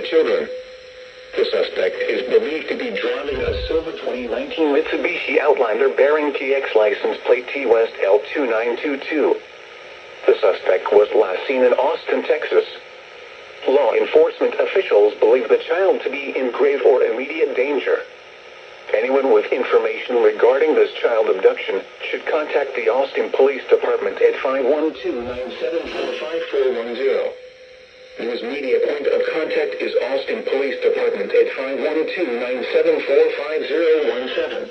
children. The suspect is believed to be driving a silver 2019 Mitsubishi Outlander bearing TX license plate T West L2922. The suspect was last seen in Austin, Texas. Law enforcement officials believe the child to be in grave or immediate danger. Anyone with information regarding this child abduction should contact the Austin Police Department at 512-974-5410. News media point of contact is Austin Police Department at 512-974-5017.